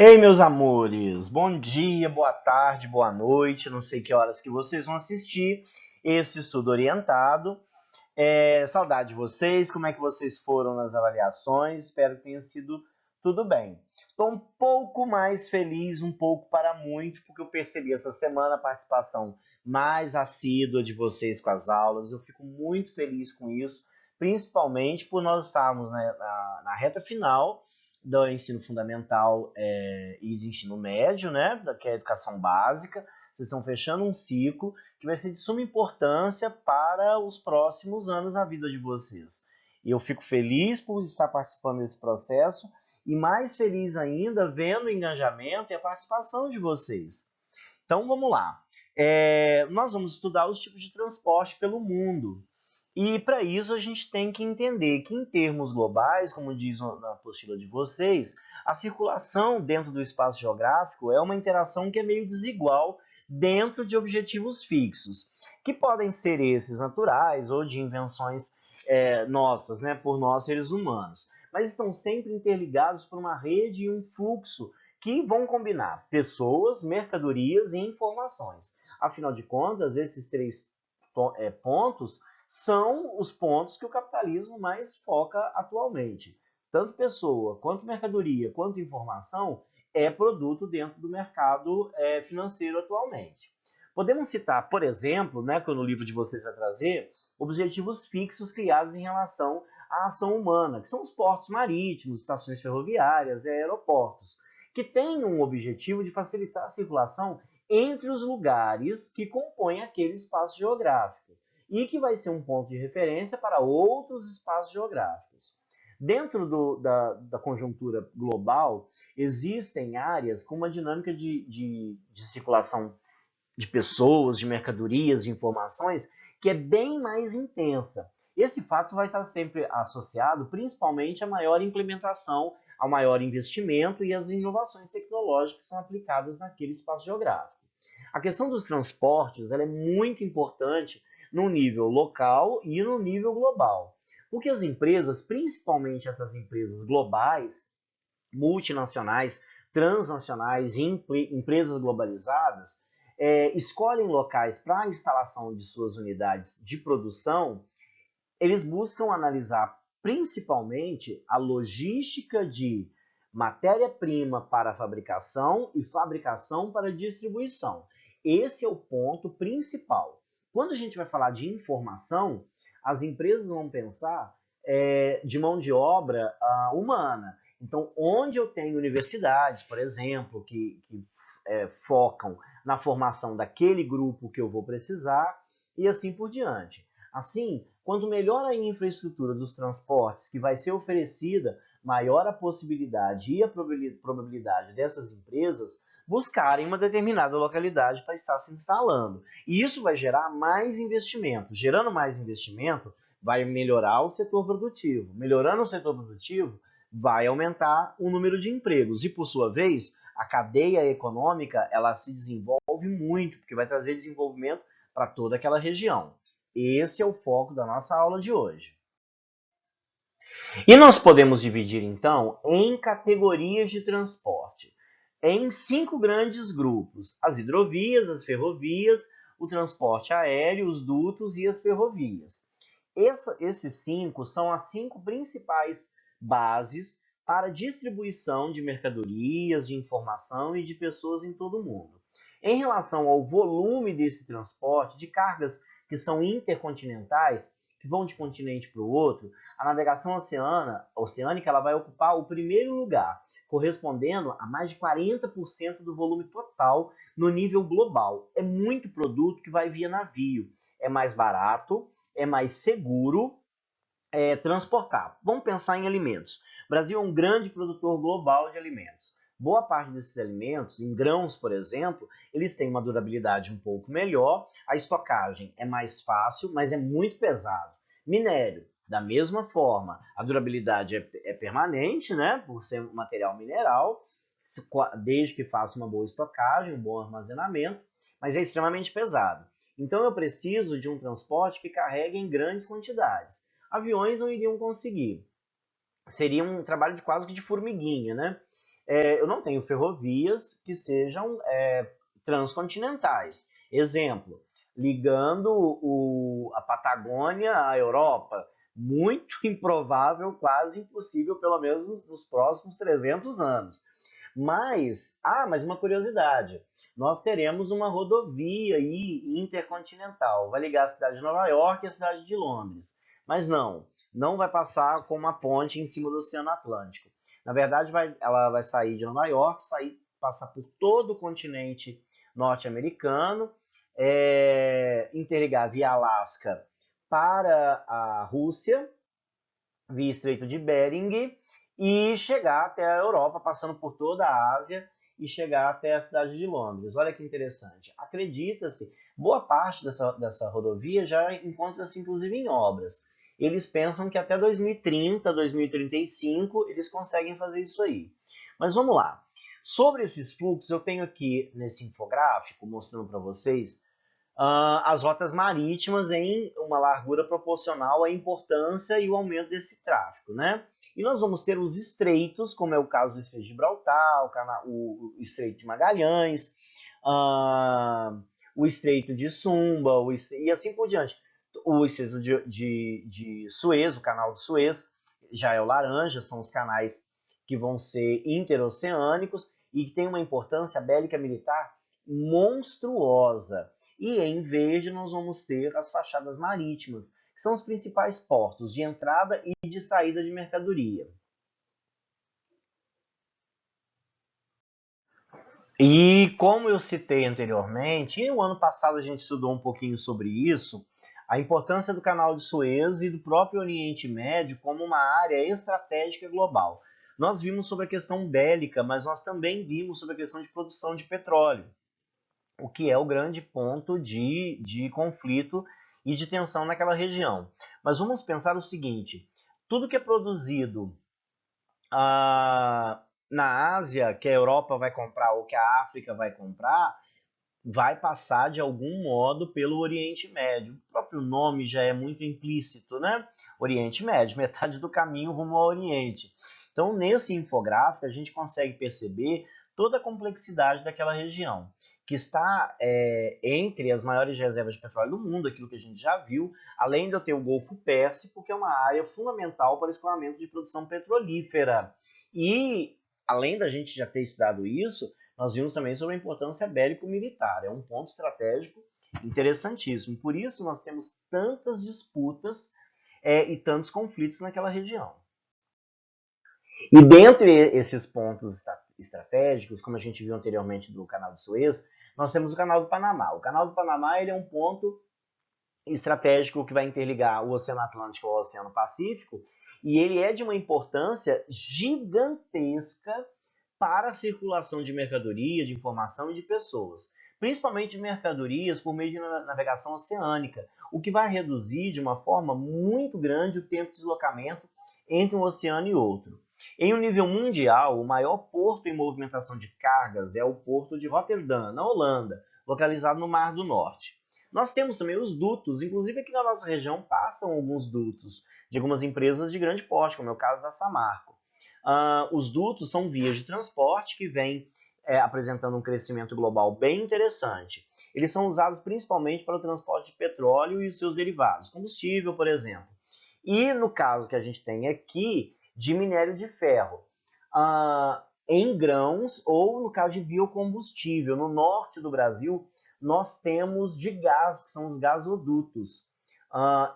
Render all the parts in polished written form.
Ei, meus amores, bom dia, boa tarde, boa noite, não sei que horas que vocês vão assistir esse estudo orientado. Saudade de vocês, como é que vocês foram nas avaliações? Espero que tenha sido tudo bem. Estou um pouco mais feliz, um pouco para muito, porque eu percebi essa semana a participação mais assídua de vocês com as aulas. Eu fico muito feliz com isso, principalmente por nós estarmos, né, na reta final do ensino fundamental e de ensino médio, né, que é a educação básica. Vocês estão fechando um ciclo que vai ser de suma importância para os próximos anos na vida de vocês. E eu fico feliz por estar participando desse processo e mais feliz ainda vendo o engajamento e a participação de vocês. Então vamos lá. Nós vamos estudar os tipos de transporte pelo mundo. E para isso a gente tem que entender que em termos globais, como diz na apostila de vocês, a circulação dentro do espaço geográfico é uma interação que é meio desigual dentro de objetivos fixos, que podem ser esses naturais ou de invenções nossas, né, por nós seres humanos, mas estão sempre interligados por uma rede e um fluxo que vão combinar pessoas, mercadorias e informações. Afinal de contas, esses três pontos são os pontos que o capitalismo mais foca atualmente. Tanto pessoa, quanto mercadoria, quanto informação é produto dentro do mercado financeiro atualmente. Podemos citar, por exemplo, né, que no livro de vocês vai trazer, objetivos fixos criados em relação à ação humana, que são os portos marítimos, estações ferroviárias e aeroportos, que têm um objetivo de facilitar a circulação entre os lugares que compõem aquele espaço geográfico e que vai ser um ponto de referência para outros espaços geográficos. Dentro da conjuntura global, existem áreas com uma dinâmica de circulação de pessoas, de mercadorias, de informações, que é bem mais intensa. Esse fato vai estar sempre associado principalmente à maior implementação, ao maior investimento e às inovações tecnológicas que são aplicadas naquele espaço geográfico. A questão dos transportes ela é muito importante no nível local e no nível global. Porque as empresas, principalmente essas empresas globais, multinacionais, transnacionais e empresas globalizadas, escolhem locais para a instalação de suas unidades de produção. Eles buscam analisar principalmente a logística de matéria-prima para fabricação e fabricação para distribuição. Esse é o ponto principal. Quando a gente vai falar de informação, as empresas vão pensar de mão de obra humana. Então, onde eu tenho universidades, por exemplo, que focam na formação daquele grupo que eu vou precisar, e assim por diante. Assim, quanto melhor a infraestrutura dos transportes que vai ser oferecida, maior a possibilidade e a probabilidade dessas empresas buscarem uma determinada localidade para estar se instalando. E isso vai gerar mais investimento. Gerando mais investimento, vai melhorar o setor produtivo. Melhorando o setor produtivo, vai aumentar o número de empregos. E, por sua vez, a cadeia econômica ela se desenvolve muito, porque vai trazer desenvolvimento para toda aquela região. Esse é o foco da nossa aula de hoje. E nós podemos dividir, então, em categorias de transporte, em 5 grandes grupos: as hidrovias, as ferrovias, o transporte aéreo, os dutos e as ferrovias. Esses 5 são as 5 principais bases para a distribuição de mercadorias, de informação e de pessoas em todo o mundo. Em relação ao volume desse transporte, de cargas que são intercontinentais, que vão de continente para o outro, a navegação oceânica ela vai ocupar o primeiro lugar, correspondendo a mais de 40% do volume total no nível global. É muito produto que vai via navio, é mais barato, é mais seguro transportar. Vamos pensar em alimentos. O Brasil é um grande produtor global de alimentos. Boa parte desses alimentos, em grãos, por exemplo, eles têm uma durabilidade um pouco melhor, a estocagem é mais fácil, mas é muito pesado. Minério, da mesma forma, a durabilidade é permanente, né, por ser um material mineral, desde que faça uma boa estocagem, um bom armazenamento, mas é extremamente pesado. Então eu preciso de um transporte que carregue em grandes quantidades. Aviões não iriam conseguir. Seria um trabalho quase que de formiguinha, né? eu não tenho ferrovias que sejam transcontinentais. Exemplo, ligando a Patagônia à Europa. Muito improvável, quase impossível, pelo menos nos próximos 300 anos. Mas uma curiosidade, nós teremos uma rodovia aí intercontinental, vai ligar a cidade de Nova York e a cidade de Londres. Mas não vai passar com uma ponte em cima do Oceano Atlântico. Na verdade, ela vai sair de Nova York, passar por todo o continente norte-americano, interligar via Alasca para a Rússia, via Estreito de Bering, e chegar até a Europa, passando por toda a Ásia e chegar até a cidade de Londres. Olha que interessante. Acredita-se, boa parte dessa rodovia já encontra-se inclusive em obras. Eles pensam que até 2030, 2035 eles conseguem fazer isso aí. Mas vamos lá. Sobre esses fluxos, eu tenho aqui nesse infográfico, mostrando para vocês, as rotas marítimas em uma largura proporcional à importância e o aumento desse tráfego, né? E nós vamos ter os estreitos, como é o caso do Estreito de Gibraltar, o Estreito de Magalhães, o Estreito de Sumba, e assim por diante. O Estreito de Suez, o Canal de Suez, já é o laranja, são os canais que vão ser interoceânicos e que têm uma importância bélica militar monstruosa. E em verde nós vamos ter as fachadas marítimas, que são os principais portos de entrada e de saída de mercadoria. E como eu citei anteriormente, e no ano passado a gente estudou um pouquinho sobre isso, a importância do Canal de Suez e do próprio Oriente Médio como uma área estratégica global. Nós vimos sobre a questão bélica, mas nós também vimos sobre a questão de produção de petróleo, o que é o grande ponto de conflito e de tensão naquela região. Mas vamos pensar o seguinte: tudo que é produzido na Ásia, que a Europa vai comprar ou que a África vai comprar, vai passar de algum modo pelo Oriente Médio. O próprio nome já é muito implícito, né? Oriente Médio, metade do caminho rumo ao Oriente. Então, nesse infográfico, a gente consegue perceber toda a complexidade daquela região, que está entre as maiores reservas de petróleo do mundo, aquilo que a gente já viu, além de eu ter o Golfo Pérsico, que é uma área fundamental para o escoamento de produção petrolífera. E, além da gente já ter estudado isso, nós vimos também sobre a importância bélico-militar. É um ponto estratégico interessantíssimo. Por isso nós temos tantas disputas e tantos conflitos naquela região. E dentre esses pontos estratégicos, como a gente viu anteriormente do Canal de Suez, nós temos o Canal do Panamá. O Canal do Panamá ele é um ponto estratégico que vai interligar o Oceano Atlântico ao Oceano Pacífico, e ele é de uma importância gigantesca para a circulação de mercadoria, de informação e de pessoas, principalmente de mercadorias por meio de navegação oceânica, o que vai reduzir de uma forma muito grande o tempo de deslocamento entre um oceano e outro. Em um nível mundial, o maior porto em movimentação de cargas é o porto de Rotterdam, na Holanda, localizado no Mar do Norte. Nós temos também os dutos, inclusive aqui na nossa região passam alguns dutos de algumas empresas de grande porte, como é o caso da Samarco. Os dutos são vias de transporte que vêm apresentando um crescimento global bem interessante. Eles são usados principalmente para o transporte de petróleo e seus derivados, combustível, por exemplo. E no caso que a gente tem aqui, de minério de ferro, em grãos ou no caso de biocombustível. No norte do Brasil, nós temos de gás, que são os gasodutos.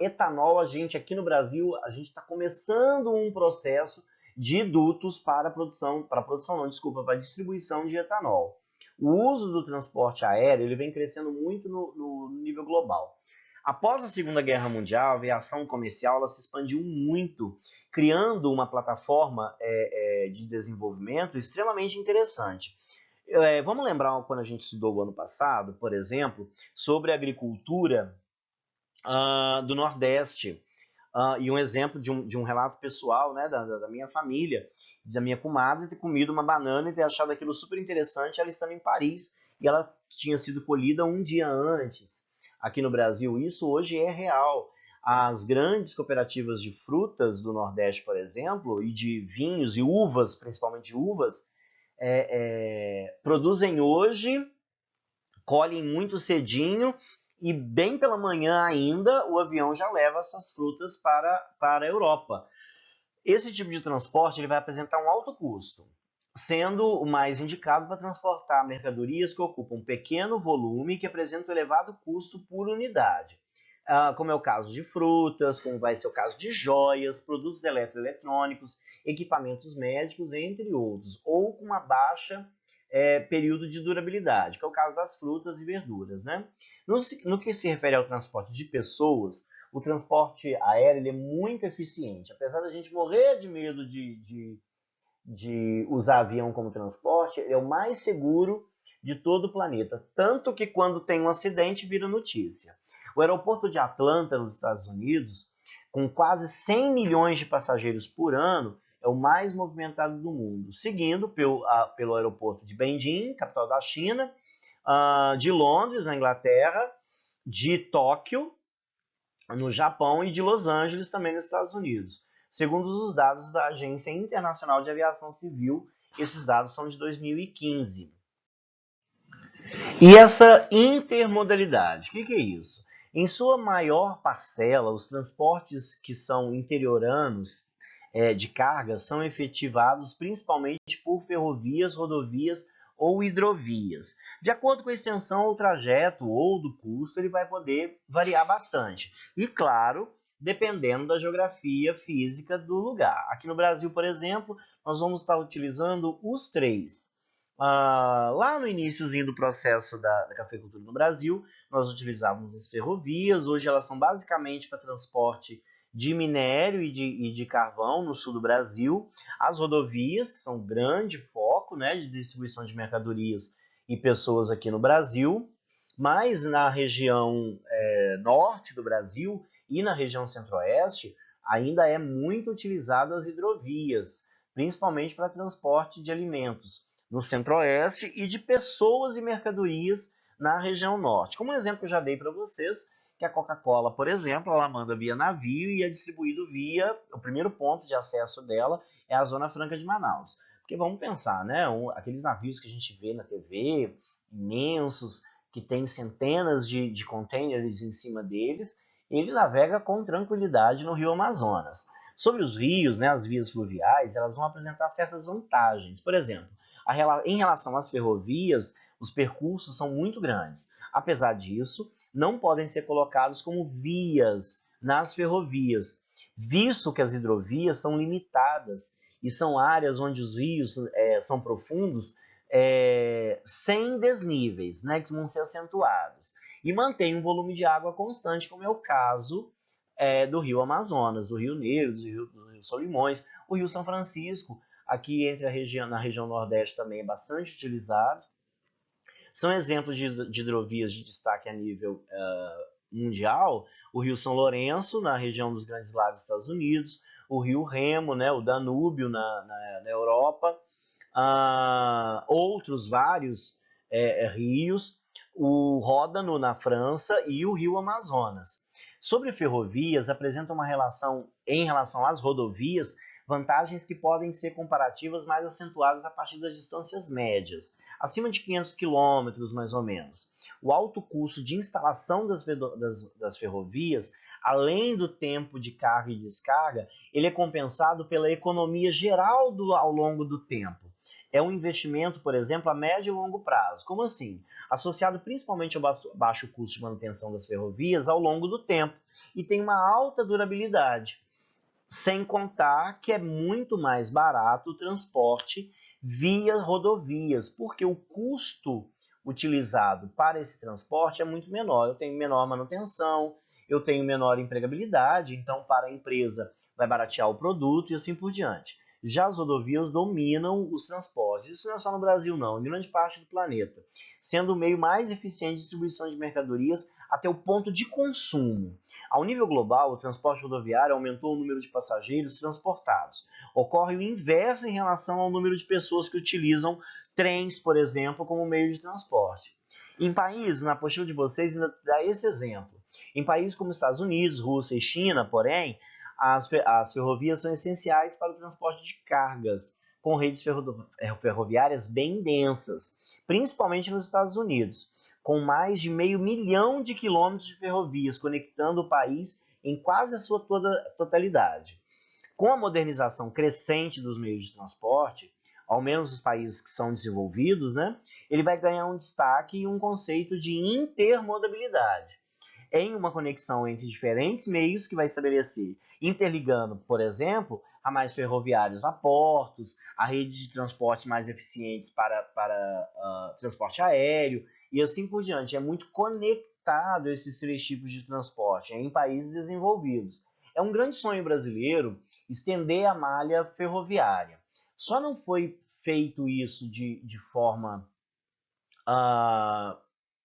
Etanol, aqui no Brasil, a gente está começando um processo de dutos para a distribuição de etanol. O uso do transporte aéreo ele vem crescendo muito no nível global. Após a Segunda Guerra Mundial, a aviação comercial ela se expandiu muito, criando uma plataforma de desenvolvimento extremamente interessante. Vamos lembrar quando a gente estudou o ano passado, por exemplo, sobre a agricultura do Nordeste. E um exemplo de um relato pessoal, né, da minha família, da minha comadre, ter comido uma banana e ter achado aquilo super interessante, ela estando em Paris, e ela tinha sido colhida um dia antes aqui no Brasil. Isso hoje é real. As grandes cooperativas de frutas do Nordeste, por exemplo, e de vinhos e uvas, principalmente uvas, produzem hoje, colhem muito cedinho e bem pela manhã ainda o avião já leva essas frutas para a Europa. Esse tipo de transporte ele vai apresentar um alto custo, sendo o mais indicado para transportar mercadorias que ocupam um pequeno volume e que apresentam elevado custo por unidade, como é o caso de frutas, como vai ser o caso de joias, produtos eletroeletrônicos, equipamentos médicos, entre outros, ou com uma baixa período de durabilidade, que é o caso das frutas e verduras, né? No que se refere ao transporte de pessoas, o transporte aéreo ele é muito eficiente. Apesar da gente morrer de medo de usar avião como transporte, ele é o mais seguro de todo o planeta. Tanto que quando tem um acidente, vira notícia. O aeroporto de Atlanta, nos Estados Unidos, com quase 100 milhões de passageiros por ano, é o mais movimentado do mundo, seguindo pelo aeroporto de Beijing, capital da China, de Londres, na Inglaterra, de Tóquio, no Japão, e de Los Angeles, também nos Estados Unidos. Segundo os dados da Agência Internacional de Aviação Civil, esses dados são de 2015. E essa intermodalidade, o que é isso? Em sua maior parcela, os transportes que são interioranos de carga são efetivados principalmente por ferrovias, rodovias ou hidrovias. De acordo com a extensão do trajeto ou do custo, ele vai poder variar bastante. E, claro, dependendo da geografia física do lugar. Aqui no Brasil, por exemplo, nós vamos estar utilizando os três. Lá no iníciozinho do processo da cafeicultura no Brasil, nós utilizávamos as ferrovias. Hoje elas são basicamente para transporte de minério e de carvão no sul do Brasil. As rodovias, que são um grande foco, né, de distribuição de mercadorias e pessoas aqui no Brasil. Mas na região norte do Brasil e na região centro-oeste, ainda é muito utilizado as hidrovias, principalmente para transporte de alimentos no centro-oeste e de pessoas e mercadorias na região norte. Como exemplo que eu já dei para vocês, que a Coca-Cola, por exemplo, ela manda via navio e é distribuído via, o primeiro ponto de acesso dela é a Zona Franca de Manaus. Porque vamos pensar, né? Aqueles navios que a gente vê na TV, imensos, que tem centenas de containers em cima deles, ele navega com tranquilidade no Rio Amazonas. Sobre os rios, né, as vias fluviais, elas vão apresentar certas vantagens. Por exemplo, em relação às ferrovias, os percursos são muito grandes. Apesar disso, não podem ser colocados como vias nas ferrovias, visto que as hidrovias são limitadas e são áreas onde os rios são profundos, sem desníveis, né, que vão ser acentuados, e mantém um volume de água constante, como é o caso do Rio Amazonas, do Rio Negro, do Rio Solimões, o Rio São Francisco, aqui na região Nordeste também é bastante utilizado. São exemplos de hidrovias de destaque a nível mundial, o Rio São Lourenço, na região dos Grandes Lagos dos Estados Unidos, o Rio Remo, né, o Danúbio na Europa, outros vários rios, o Ródano na França e o Rio Amazonas. Sobre ferrovias, apresenta uma relação, em relação às rodovias, vantagens que podem ser comparativas mais acentuadas a partir das distâncias médias, acima de 500 quilômetros mais ou menos. O alto custo de instalação das ferrovias, além do tempo de carga e descarga, ele é compensado pela economia geral ao longo do tempo. É um investimento, por exemplo, a médio e longo prazo. Como assim? Associado principalmente ao baixo custo de manutenção das ferrovias ao longo do tempo e tem uma alta durabilidade. Sem contar que é muito mais barato o transporte via rodovias, porque o custo utilizado para esse transporte é muito menor. Eu tenho menor manutenção, eu tenho menor empregabilidade, então para a empresa vai baratear o produto e assim por diante. Já as rodovias dominam os transportes. Isso não é só no Brasil, não, em grande parte do planeta, sendo o meio mais eficiente de distribuição de mercadorias até o ponto de consumo. Ao nível global, o transporte rodoviário aumentou o número de passageiros transportados. Ocorre o inverso em relação ao número de pessoas que utilizam trens, por exemplo, como meio de transporte. Em países, na apostila de vocês ainda dá esse exemplo. Em países como Estados Unidos, Rússia e China, porém, as ferrovias são essenciais para o transporte de cargas, com redes ferroviárias bem densas, principalmente nos Estados Unidos, com mais de 500 mil de quilômetros de ferrovias, conectando o país em quase a sua totalidade. Com a modernização crescente dos meios de transporte, ao menos os países que são desenvolvidos, né, ele vai ganhar um destaque e um conceito de intermodalidade, em uma conexão entre diferentes meios que vai estabelecer, interligando, por exemplo, ramais ferroviários a portos, a rede de transporte mais eficientes para transporte aéreo e assim por diante. É muito conectado esses três tipos de transporte em países desenvolvidos. É um grande sonho brasileiro estender a malha ferroviária. Só não foi feito isso de forma uh,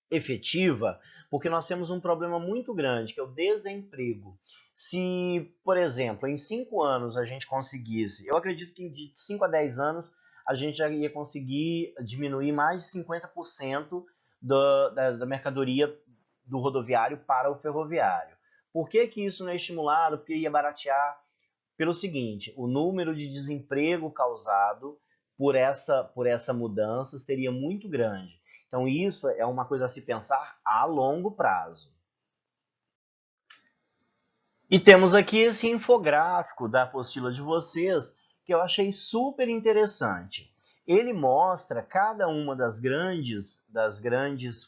efetiva, porque nós temos um problema muito grande, que é o desemprego. Se, por exemplo, em 5 anos a gente conseguisse, eu acredito que de 5 a 10 anos a gente já ia conseguir diminuir mais de 50% da mercadoria do rodoviário para o ferroviário. Por que que isso não é estimulado? Porque ia baratear pelo seguinte, o número de desemprego causado por essa mudança seria muito grande. Então, isso é uma coisa a se pensar a longo prazo. E temos aqui esse infográfico da apostila de vocês, que eu achei super interessante. Ele mostra cada uma das grandes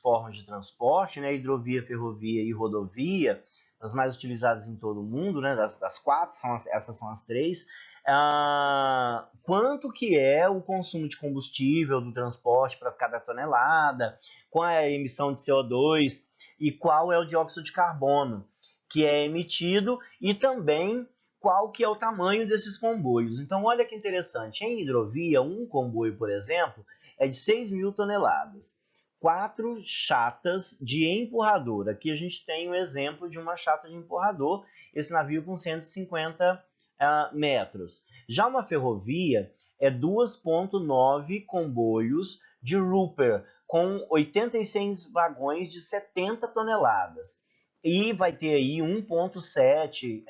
formas de transporte, né, hidrovia, ferrovia e rodovia, as mais utilizadas em todo o mundo, né, das quatro, essas são as três. Quanto que é o consumo de combustível do transporte para cada tonelada, qual é a emissão de CO2 e qual é o dióxido de carbono que é emitido e também qual que é o tamanho desses comboios. Então, olha que interessante, em hidrovia, um comboio, por exemplo, é de 6.000 toneladas. 4 chatas de empurrador. Aqui a gente tem o exemplo de uma chata de empurrador, esse navio com 150 metros. Já uma ferrovia é 2,9 comboios de Rupert, com 86 vagões de 70 toneladas. E vai ter aí 1,7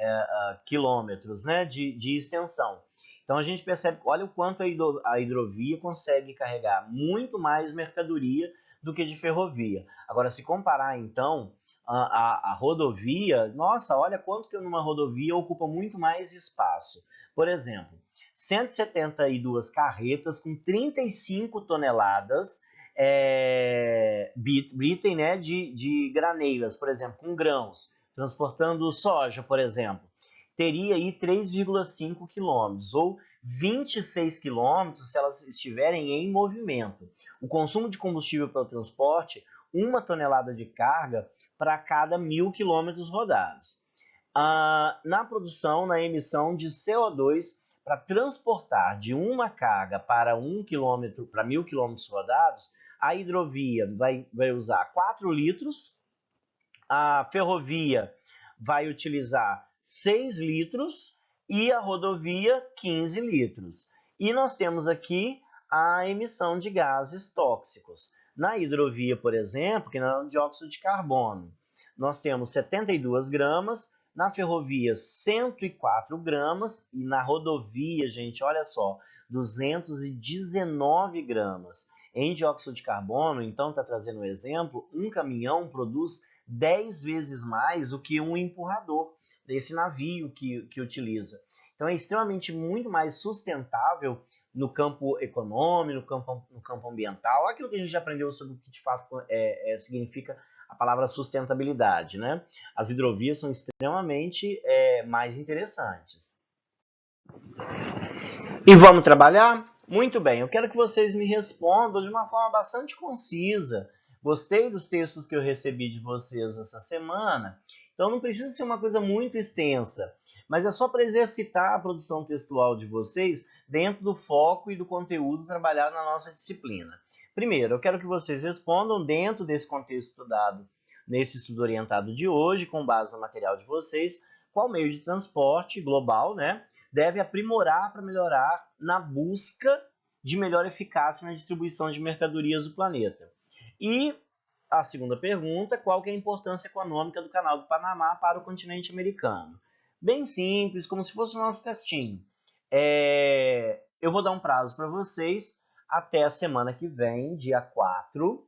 quilômetros, né, de extensão. Então a gente percebe, olha o quanto a hidrovia consegue carregar muito mais mercadoria do que de ferrovia. Agora, se comparar então a rodovia, nossa, olha quanto que numa rodovia ocupa muito mais espaço. Por exemplo, 172 carretas com 35 toneladas Britain, né, de graneiras, por exemplo, com grãos, transportando soja, por exemplo, teria aí 3,5 quilômetros ou 26 quilômetros se elas estiverem em movimento. O consumo de combustível para o transporte, 1 tonelada de carga para cada 1.000 quilômetros rodados. Na produção, na emissão de CO2 para transportar de uma carga para 1 quilômetro, para 1.000 quilômetros rodados, a hidrovia vai usar 4 litros, a ferrovia vai utilizar 6 litros e a rodovia 15 litros. E nós temos aqui a emissão de gases tóxicos. Na hidrovia, por exemplo, que não é o dióxido de carbono, nós temos 72 gramas, na ferrovia 104 gramas e na rodovia, gente, olha só, 219 gramas. Em dióxido de carbono, então está trazendo um exemplo, um caminhão produz 10 vezes mais do que um empurrador desse navio que utiliza. Então é extremamente muito mais sustentável no campo econômico, no campo ambiental, aquilo que a gente já aprendeu sobre o que de fato significa a palavra sustentabilidade, né? As hidrovias são extremamente mais interessantes. E vamos trabalhar? Muito bem, eu quero que vocês me respondam de uma forma bastante concisa. Gostei dos textos que eu recebi de vocês essa semana, então não precisa ser uma coisa muito extensa, mas é só para exercitar a produção textual de vocês dentro do foco e do conteúdo trabalhado na nossa disciplina. Primeiro, eu quero que vocês respondam dentro desse contexto estudado nesse estudo orientado de hoje, com base no material de vocês, qual meio de transporte global, né, deve aprimorar para melhorar na busca de melhor eficácia na distribuição de mercadorias do planeta. E a segunda pergunta, qual que é a importância econômica do Canal do Panamá para o continente americano? Bem simples, como se fosse o nosso testinho. eu vou dar um prazo para vocês até a semana que vem, dia 4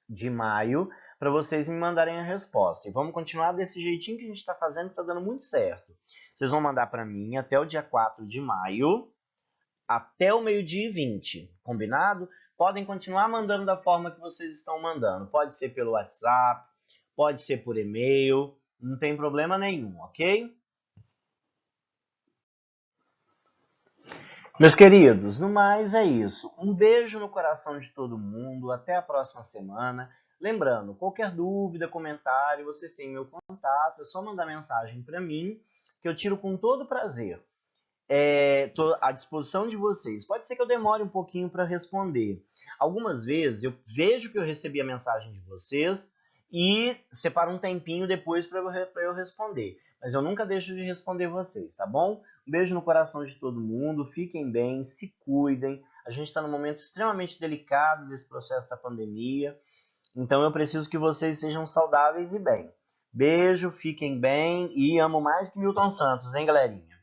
de maio, para vocês me mandarem a resposta. E vamos continuar desse jeitinho que a gente está fazendo, que está dando muito certo. Vocês vão mandar para mim até o dia 4 de maio, até o meio-dia e 20, combinado? Podem continuar mandando da forma que vocês estão mandando. Pode ser pelo WhatsApp, pode ser por e-mail, não tem problema nenhum, ok? Meus queridos, no mais é isso. Um beijo no coração de todo mundo. Até a próxima semana. Lembrando, qualquer dúvida, comentário, vocês têm meu contato. É só mandar mensagem para mim, que eu tiro com todo prazer. Estou à disposição de vocês. Pode ser que eu demore um pouquinho para responder. Algumas vezes eu vejo que eu recebi a mensagem de vocês e separo um tempinho depois para eu responder. Mas eu nunca deixo de responder vocês, tá bom? Um beijo no coração de todo mundo. Fiquem bem, se cuidem. A gente está num momento extremamente delicado desse processo da pandemia. Então eu preciso que vocês sejam saudáveis e bem. Beijo, fiquem bem e amo mais que Milton Santos, hein, galerinha?